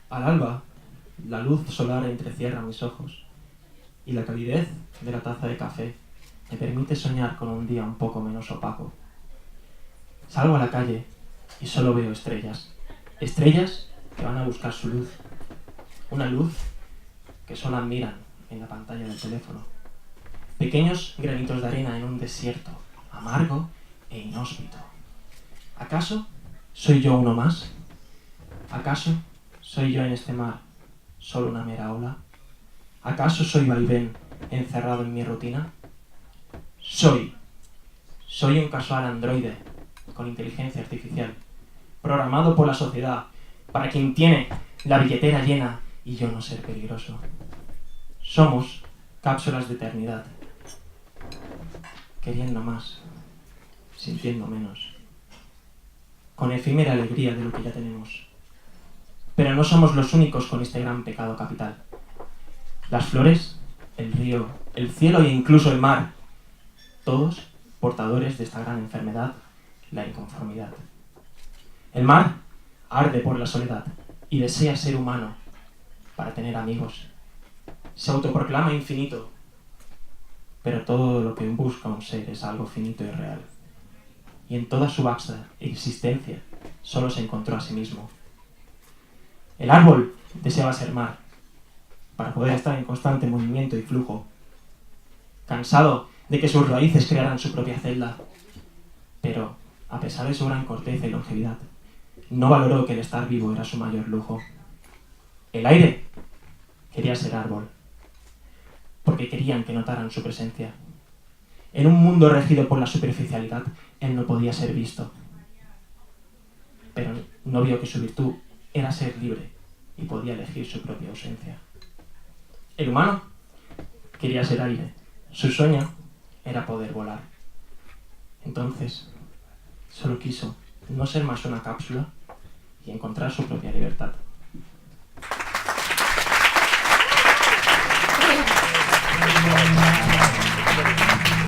Al alba, la luz solar entrecierra mis ojos y la calidez de la taza de café me permite soñar con un día un poco menos opaco. Salgo a la calle y solo veo estrellas. Estrellas que van a buscar su luz. Una luz que solo admiran en la pantalla del teléfono. Pequeños granitos de arena en un desierto, amargo e inhóspito. ¿Acaso soy yo uno más? ¿Acaso soy yo en este mar solo una mera ola? ¿Acaso soy vaivén encerrado en mi rutina? Soy un casual androide con inteligencia artificial, programado por la sociedad para quien tiene la billetera llena y yo no ser peligroso. Somos cápsulas de eternidad, queriendo más, sintiendo menos, con efímera alegría de lo que ya tenemos. Pero no somos los únicos con este gran pecado capital. Las flores, el río, el cielo e incluso el mar, todos portadores de esta gran enfermedad, la inconformidad. El mar arde por la soledad y desea ser humano para tener amigos. Se autoproclama infinito, pero todo lo que busca un ser es algo finito y real. Y en toda su vasta existencia solo se encontró a sí mismo. El árbol deseaba ser mar, para poder estar en constante movimiento y flujo, cansado de que sus raíces crearan su propia celda. Pero, a pesar de su gran corteza y longevidad, no valoró que el estar vivo era su mayor lujo. El aire quería ser árbol, porque querían que notaran su presencia. En un mundo regido por la superficialidad, él no podía ser visto. Pero no vio que su virtud era ser libre y podía elegir su propia ausencia. El humano quería ser aire. Su sueño era poder volar. Entonces, solo quiso no ser más una cápsula y encontrar su propia libertad.